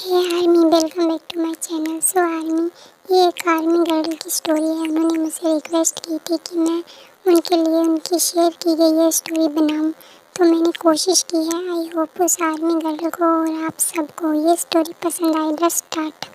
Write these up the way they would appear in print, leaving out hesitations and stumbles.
Hey army, welcome back to my channel. So army, ये एक army girl की story है। उन्होंने मुझसे रिक्वेस्ट की थी कि मैं उनके लिए उनकी शेयर की गई ये स्टोरी बनाऊं, तो मैंने कोशिश की है। आई होप उस आर्मी गर्ल को और आप सबको ये स्टोरी पसंद आए। Let's start.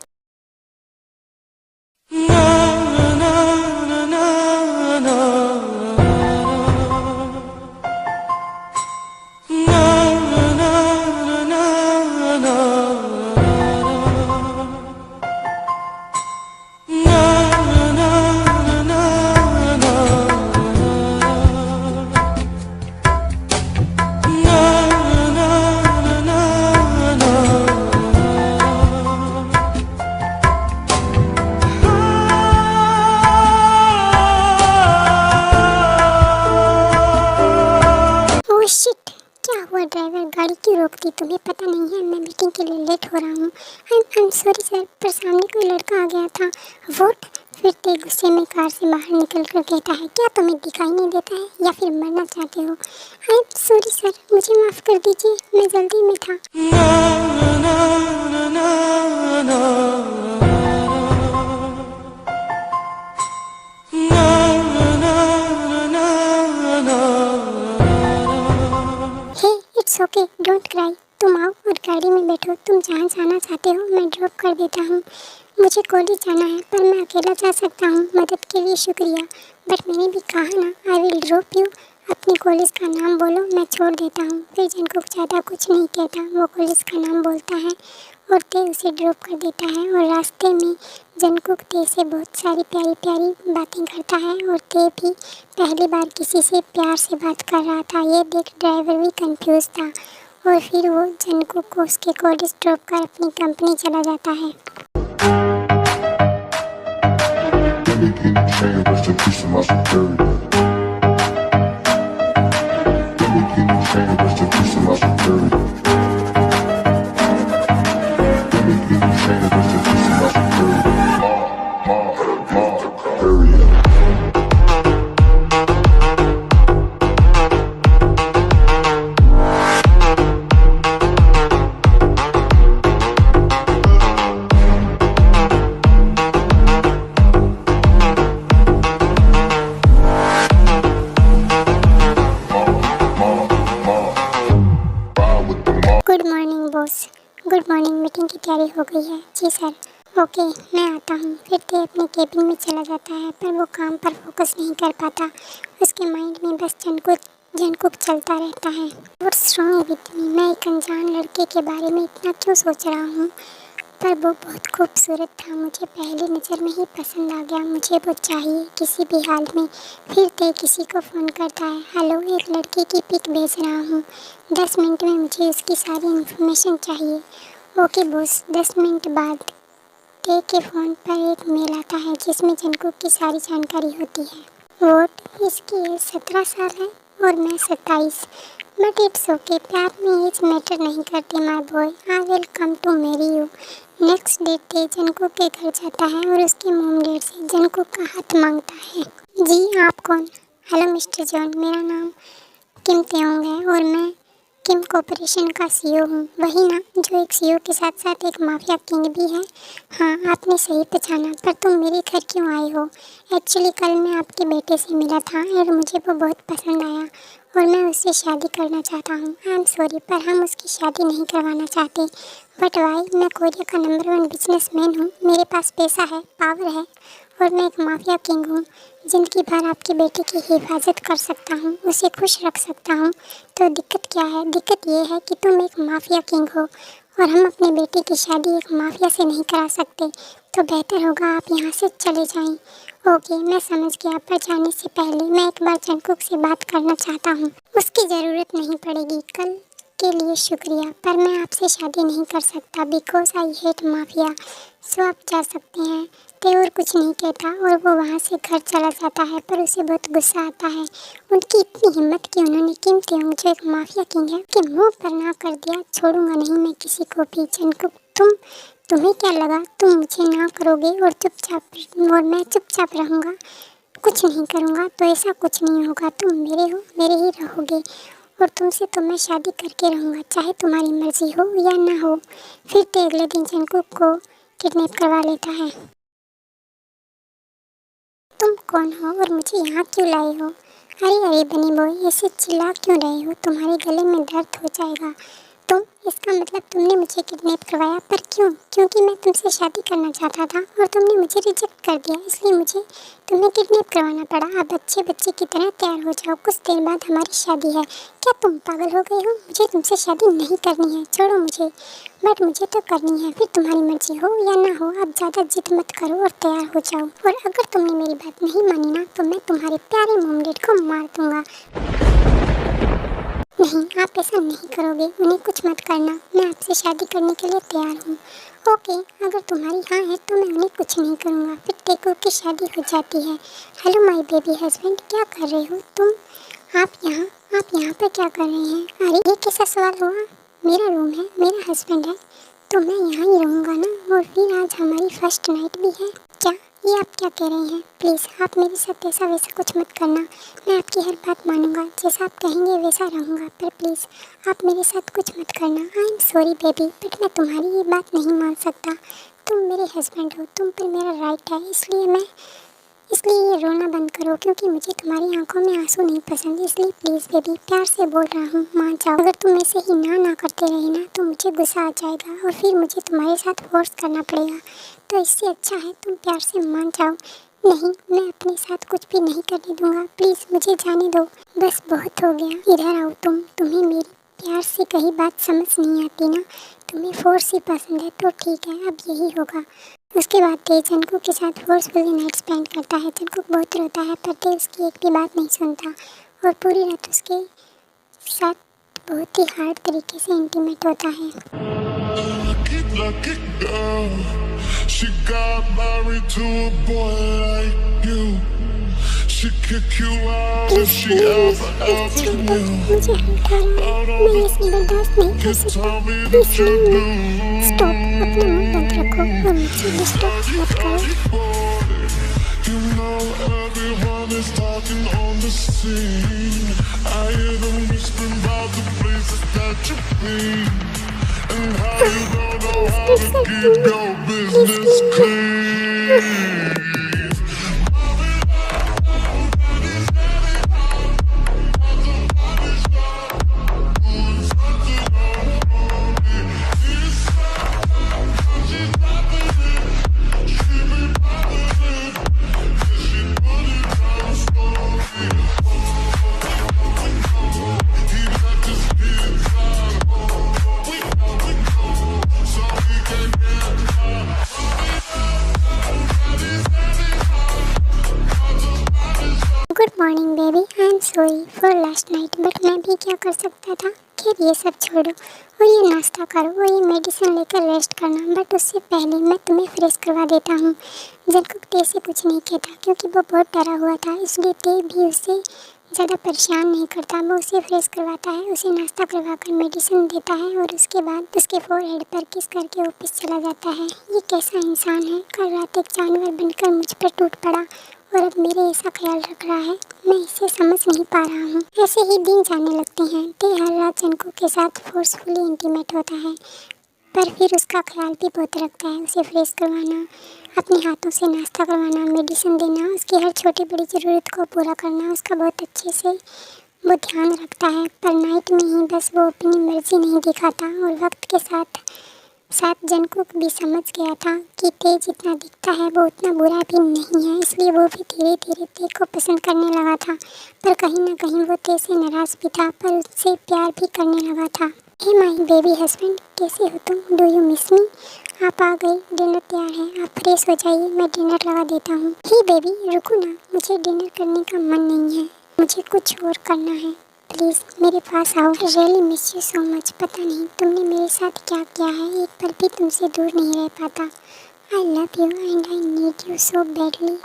ओह शिट, क्या हुआ ड्राइवर? गाड़ी क्यों रोक दी? तुम्हें पता नहीं है मैं मीटिंग के लिए लेट हो रहा हूँ। आई एम सॉरी सर, पर सामने कोई लड़का आ गया था। वोट? फिर ते गुस्से में कार से बाहर निकल कर कहता है, क्या तुम्हें दिखाई नहीं देता है या फिर मरना चाहते हो? आई एम सॉरी सर, मुझे माफ़ कर दीजिए, मैं जल्दी में था। हे, इट्स ओके, डोंट क्राई। तुम आओ और गाड़ी में बैठो। तुम जहाँ जाना चाहते हो मैं ड्रॉप कर देता हूँ। मुझे कॉलेज जाना है पर मैं अकेला जा सकता हूँ। मदद के लिए शुक्रिया, बट मैंने भी कहा ना, आई विल ड्रॉप यू। अपने कॉलेज का नाम बोलो, मैं छोड़ देता हूँ। फिर जंकुक ज़्यादा कुछ नहीं कहता, वो कॉलेज का नाम बोलता है और ते उसे ड्रॉप कर देता है। और रास्ते में जंकुक ते से बहुत सारी प्यारी प्यारी बातें करता है और ते भी पहली बार किसी से प्यार से बात कर रहा था। ये देख ड्राइवर भी कंफ्यूज था और फिर वो जंकुक को उसके कॉलेज ड्रॉप कर अपनी कंपनी चला जाता है। Good morning boss. Good morning, meeting की तैयारी हो गई है? जी सर। ओके, मैं आता हूँ। फिर ते अपने केबिन में चला जाता है पर वो काम पर फोकस नहीं कर पाता। उसके माइंड में बस जंकुक चलता रहता है। What's wrong with me? मैं एक अनजान लड़के के बारे में इतना क्यों सोच रहा हूँ? पर वो बहुत खूबसूरत था, मुझे पहली नज़र में ही पसंद आ गया। मुझे वो चाहिए किसी भी हाल में। फिर ते किसी को फ़ोन करता है। हेलो, एक लड़के की पिक भेज रहा हूँ, 10 मिनट में मुझे उसकी सारी इन्फॉर्मेशन चाहिए। Okay boss. 10 मिनट बाद ते के फ़ोन पर एक मेल आता है जिसमें जंकुक की सारी जानकारी होती है। वोट? इसकी एज 17 साल है और मैं 27। बट इट्स ओके, प्यार में एज मैटर नहीं करती my boy. I will come to marry you. Next day Tae Jungkook के घर जाता है और उसके मॉम डैड से जंकुक का हाथ मांगता है। जी, आप कौन? हेलो मिस्टर जॉन, मेरा नाम किम तेओंग है और मैं किम कॉर्पोरेशन का सीईओ हूँ। वही ना जो एक सीईओ के साथ साथ एक माफिया किंग भी है? हाँ, आपने सही पहचाना। पर तुम मेरे घर क्यों आए हो? एक्चुअली कल मैं आपके बेटे से मिला था और मुझे वो बहुत पसंद आया और मैं उससे शादी करना चाहता हूँ। आई एम सॉरी, पर हम उसकी शादी नहीं करवाना चाहते। But why? मैं कोरिया का नंबर 1 बिजनेसमैन हूँ, मेरे पास पैसा है, पावर है और मैं एक माफिया किंग हूँ। ज़िंदगी भर आपके बेटे की हिफाजत कर सकता हूँ, उसे खुश रख सकता हूँ। तो दिक्कत क्या है? दिक्कत ये है कि तुम एक माफिया किंग हो और हम अपने बेटे की शादी एक माफिया से नहीं करा सकते। तो बेहतर होगा आप यहाँ से चले जाएं। ओके, मैं समझ गया, पर जाने से पहले मैं एक बार जंकुक से बात करना चाहता हूँ। उसकी ज़रूरत नहीं पड़ेगी। कल के लिए शुक्रिया, पर मैं आपसे शादी नहीं कर सकता बिकॉज आई हेट माफिया। सो आप जा सकते हैं। ते और कुछ नहीं कहता और वो वहाँ से घर चला जाता है, पर उसे बहुत गुस्सा आता है। उनकी इतनी हिम्मत कि उन्होंने किम तेओंग, जो एक माफिया किंग है, के मुंह पर ना कर दिया। छोड़ूंगा नहीं मैं किसी को भी। जंकुक, तुम्हें क्या लगा तुम मुझे ना करोगे और मैं चुपचाप रहूँगा, कुछ नहीं करूँगा? तो ऐसा कुछ नहीं होगा, तुम मेरे हो, मेरे ही रहोगे। और तुमसे तो मैं शादी करके रहूँगा, चाहे तुम्हारी मर्जी हो या ना हो। फिर ते अगले दिन जंगकुक को किडनैप करवा लेता है। तुम कौन हो और मुझे यहाँ क्यों लाए हो? अरे अरे बनी बॉय, ऐसे चिल्ला क्यों रहे हो? तुम्हारे गले में दर्द हो जाएगा। तुम, इसका मतलब तुमने मुझे किडनैप करवाया, पर क्यों? क्योंकि मैं तुमसे शादी करना चाहता था और तुमने मुझे रिजेक्ट कर दिया, इसलिए मुझे तुम्हें किडनैप करवाना पड़ा। अब अच्छे बच्चे की तरह तैयार हो जाओ, कुछ देर बाद हमारी शादी है। क्या तुम पागल हो गए हो? मुझे तुमसे शादी नहीं करनी है, छोड़ो मुझे। बट मुझे तो करनी है, फिर तुम्हारी मर्जी हो या ना हो। अब ज़्यादा जिद मत करो और तैयार हो जाओ। और अगर तुमने मेरी बात नहीं मानी ना, तो मैं तुम्हारे प्यारे मोमडेड को मार दूंगा। नहीं, आप ऐसा नहीं करोगे, उन्हें कुछ मत करना। मैं आपसे शादी करने के लिए तैयार हूँ। ओके, अगर तुम्हारी हाँ है तो मैं उन्हें कुछ नहीं करूँगा। फिर टेको की शादी हो जाती है। हेलो माय बेबी हस्बैंड, क्या कर रहे हो तुम? आप यहाँ पर क्या कर रहे हैं? अरे ये कैसा सवाल हुआ? मेरा रूम है, मेरा हस्बैंड है, तो मैं यहाँ ही रहूँगा ना। और फिर आज हमारी फर्स्ट नाइट भी है। क्या ये आप क्या कह रहे हैं? प्लीज़ आप मेरे साथ ऐसा वैसा कुछ मत करना। मैं आपकी हर बात मानूंगा, जैसा आप कहेंगे वैसा रहूँगा, पर प्लीज़ आप मेरे साथ कुछ मत करना। I am sorry baby, but मैं तुम्हारी ये बात नहीं मान सकता। तुम मेरे हस्बैंड हो, तुम पर मेरा राइट है, इसलिए ये रोना बंद करो, क्योंकि मुझे तुम्हारी आंखों में आंसू नहीं पसंद। इसलिए प्लीज़ बेबी, प्यार से बोल रहा हूँ, मान जाओ। अगर तुम ऐसे ही ना करते रहे ना, तो मुझे गुस्सा आ जाएगा और फिर मुझे तुम्हारे साथ फोर्स करना पड़ेगा। तो इससे अच्छा है तुम प्यार से मान जाओ। नहीं, मैं अपने साथ कुछ भी नहीं करने दूंगा। प्लीज़ मुझे जाने दो, बस बहुत हो गया। इधर आओ तुम्हें मेरी प्यार से कही बात समझ नहीं आती ना। तुम्हें फोर्स ही पसंद है, तो ठीक है, अब यही होगा। उसके बाद ते जंगकुक के साथ फोर्सफुली नाइट स्पेंड करता है। जंगकुक बहुत रोता है, पर ते उसकी एक भी बात नहीं सुनता और पूरी रात उसके साथ बहुत ही हार्ड तरीके से इंटीमेट होता है। She got married to a boy like you. She'd kick you out if she ever knew. मुझे हल्का मैं इसे बर्दाश्त नहीं कर सकती। प्लीज़ स्टॉप, अपना मुंह बंद रखो और मुझे डिस्टर्ब मत करो। You know everyone is talking on the scene. I hear them whispering about the places that you've been and how you don't know how to keep your business clean. Good morning baby, I am sorry for last night, but मैं भी क्या कर सकता था। खैर ये सब छोड़ो और ये नाश्ता करो और ये मेडिसिन लेकर रेस्ट करना। बट उससे पहले मैं तुम्हें फ्रेश करवा देता हूँ। जंगकुक ते से कुछ नहीं कहता क्योंकि वो बहुत डरा हुआ था, इसलिए ते भी उससे ज़्यादा परेशान नहीं करता। वो उसे फ्रेश करवाता है, उसे नाश्ता करवाकर मेडिसिन देता है और उसके बाद उसके फोरहेड पर किस करके ऑफिस चला जाता है। ये कैसा इंसान है, कल रात एक जानवर बनकर मुझ पर टूट पड़ा और अब मेरे ऐसा ख्याल रख रहा है। मैं इसे समझ नहीं पा रहा हूँ। ऐसे ही दिन जाने लगते हैं। ते हर रात जंगकुक के साथ फोर्सफुली इंटीमेट होता है, पर फिर उसका ख्याल भी बहुत रखता है। उसे फ्रेश करवाना, अपने हाथों से नाश्ता करवाना, मेडिसिन देना, उसकी हर छोटी बड़ी ज़रूरत को पूरा करना, उसका बहुत अच्छे से वो ध्यान रखता है। पर नाइट में ही बस वो अपनी मर्जी नहीं दिखाता और वक्त के साथ जंगकुक भी समझ गया था कि ते जितना दिखता है वो उतना बुरा भी नहीं है, इसलिए वो भी धीरे धीरे ते को पसंद करने लगा था। पर कहीं ना कहीं वो ते से नाराज़ भी था, पर उससे प्यार भी करने लगा था। हे माय बेबी हस्बैंड, कैसे हो तुम? डू यू मिस मी? आप आ गए, डिनर तैयार है, आप फ्रेश हो जाइए, मैं डिनर लगा देता हूँ। हे बेबी रुको ना, मुझे डिनर करने का मन नहीं है, मुझे कुछ और करना है। प्लीज़ मेरे पास आओ। Really miss you so much. पता नहीं तुमने मेरे साथ क्या किया है, एक पल भी तुमसे दूर नहीं रह पाता। आई love you and I need you so badly.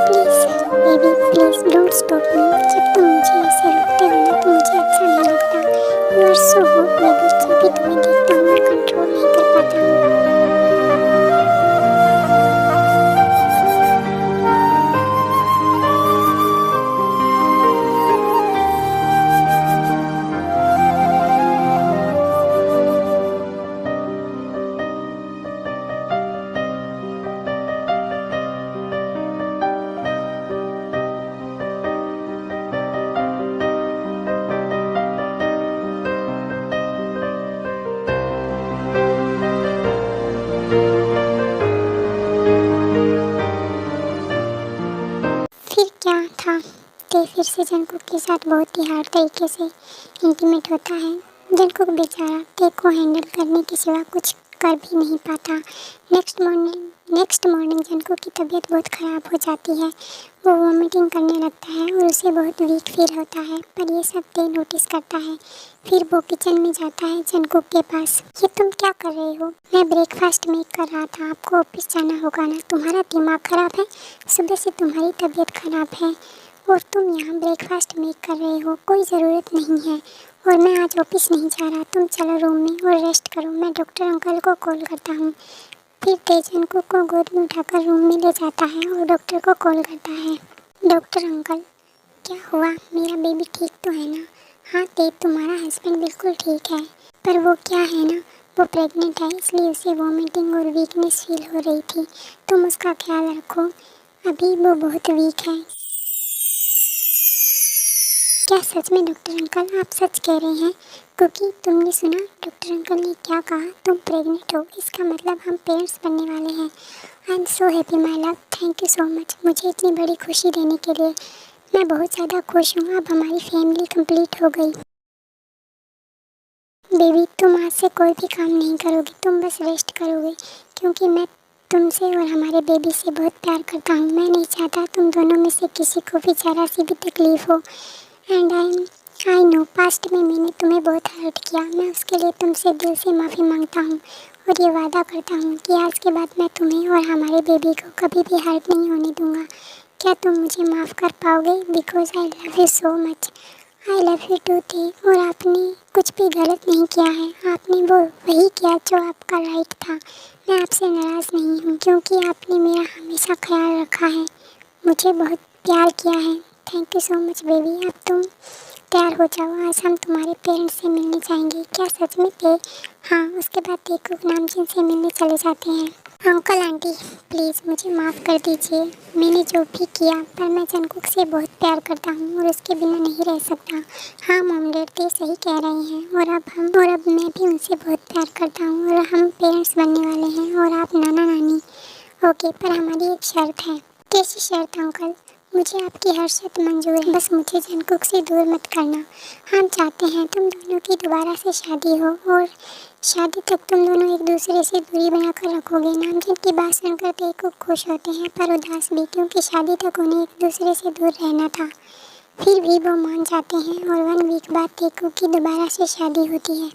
Please baby please don't stop. से जंगकुक के साथ बहुत ही हार्ड तरीके से इंटीमेट होता है। जंगकुक बेचारा केक को हैंडल करने के सिवा कुछ कर भी नहीं पाता। नेक्स्ट मॉर्निंग जंगकुक की तबीयत बहुत ख़राब हो जाती है। वो वॉमिटिंग करने लगता है और उसे बहुत वीक फील होता है, पर ये सब ते नोटिस करता है। फिर वो किचन में जाता है जंगकुक के पास। ये तुम क्या कर रहे हो? मैं ब्रेकफास्ट मेक कर रहा था। आपको ऑफिस जाना होगा ना? तुम्हारा दिमाग ख़राब है? सुबह से तुम्हारी तबीयत ख़राब है और तुम यहाँ ब्रेकफास्ट मेक कर रहे हो? कोई ज़रूरत नहीं है और मैं आज ऑफिस नहीं जा रहा। तुम चलो रूम में और रेस्ट करो। मैं डॉक्टर अंकल को कॉल करता हूँ। फिर ते जंगकुक को गोद में उठाकर रूम में ले जाता है और डॉक्टर को कॉल करता है। डॉक्टर अंकल, क्या हुआ? मेरा बेबी ठीक तो है ना? हाँ ते, तुम्हारा हस्बैंड बिल्कुल ठीक है, पर वो क्या है ना, वो प्रेग्नेंट है, इसलिए उसे वॉमिटिंग और वीकनेस फील हो रही थी। तुम उसका ख्याल रखो, अभी वो बहुत वीक है। क्या सच में डॉक्टर अंकल आप सच कह रहे हैं? क्योंकि तुमने सुना डॉक्टर अंकल ने क्या कहा? तुम प्रेग्नेंट हो, इसका मतलब हम पेरेंट्स बनने वाले हैं। I am so happy my love, thank you so much मुझे इतनी बड़ी खुशी देने के लिए। मैं बहुत ज़्यादा खुश हूँ, अब हमारी फैमिली कंप्लीट हो गई। बेबी, तुम आज से कोई भी काम नहीं करोगी, तुम बस रेस्ट करोगे, क्योंकि मैं तुमसे और हमारे बेबी से बहुत प्यार करता हूँ। मैं नहीं चाहता तुम दोनों में से किसी को भी ज़रा सी भी तकलीफ़ हो। एंड आई नो पास्ट में मैंने तुम्हें बहुत हर्ट किया। मैं उसके लिए तुमसे दिल से माफ़ी मांगता हूँ और ये वादा करता हूँ कि आज के बाद मैं तुम्हें और हमारे बेबी को कभी भी हर्ट नहीं होने दूँगा। क्या तुम मुझे माफ़ कर पाओगे? Because I love you so much. I love you too थे। और आपने कुछ भी गलत नहीं किया है, आपने वो वही किया जो आपका राइट था। मैं आपसे नाराज़ नहीं हूँ, क्योंकि आपने मेरा हमेशा ख्याल रखा है, मुझे बहुत प्यार किया है। Thank you so much baby. अब तुम तैयार हो जाओ, आज हम तुम्हारे पेरेंट्स से मिलने जाएंगे। क्या सच में थे? हाँ। उसके बाद तेकुक नामजिन से मिलने चले जाते हैं। अंकल आंटी प्लीज़ मुझे माफ़ कर दीजिए, मैंने जो भी किया, पर मैं जंगकुक से बहुत प्यार करता हूँ और उसके बिना नहीं रह सकता। हाँ मॉम डैड ते सही कह रहे हैं, और अब मैं भी उनसे बहुत प्यार करता हूँ और हम पेरेंट्स बनने वाले हैं और आप नाना नानी। ओके, पर हमारी एक शर्त है। कैसी शर्त अंकल? मुझे आपकी हर शर्त मंजूर है, बस मुझे जंगकुक से दूर मत करना। हम चाहते हैं तुम दोनों की दोबारा से शादी हो और शादी तक तुम दोनों एक दूसरे से दूरी बनाकर रखोगे। नामजिन की बात सुनकर तेकुक खुश होते हैं पर उदास भी, क्योंकि शादी तक उन्हें एक दूसरे से दूर रहना था। फिर भी वो मान जाते हैं और 1 वीक बाद तेकुक की दोबारा से शादी होती है।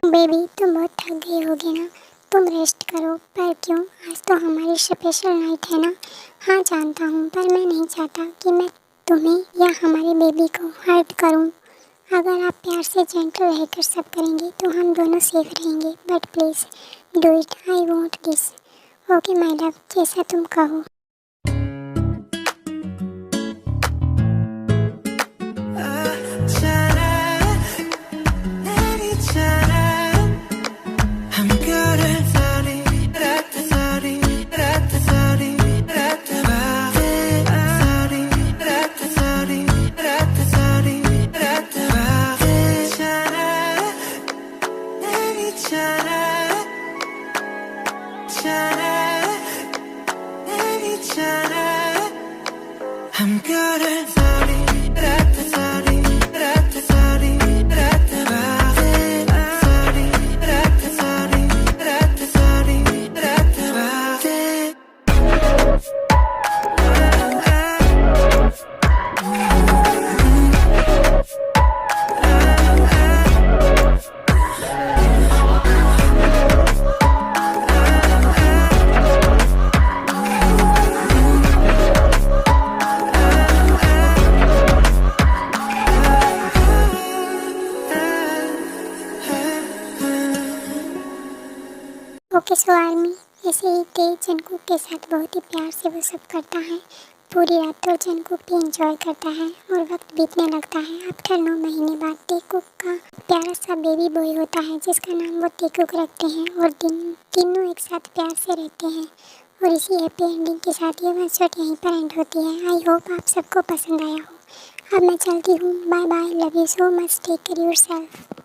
बेबी तुम बहुत थक गए होगे ना, तुम रेस्ट करो। पर क्यों? आज तो हमारी स्पेशल नाइट है ना। हाँ जानता हूँ, पर मैं नहीं चाहता कि मैं तुम्हें या हमारे बेबी को हर्ट करूँ। अगर आप प्यार से जेंटल रहकर सब करेंगे तो हम दोनों सेफ रहेंगे, but please do it, I want this. Okay my love, जैसा तुम कहो। सो आर्मी ऐसे ही थे जंगकुक के साथ बहुत ही प्यार से वो सब करता है। पूरी रात तो जंगकुक भी इंजॉय करता है और वक्त बीतने लगता है। आफ्टर 9 महीने बाद टेकुक का प्यारा सा बेबी बॉय होता है जिसका नाम वो टेकुक रखते हैं और तीनों एक साथ प्यार से रहते हैं। और इसी हैप्पी एंडिंग के साथ ये वन शॉट यहीं पर एंड होती है। आई होप आप सबको पसंद आया हो। अब मैं चलती हूँ, bye bye, love you so much, take care yourself.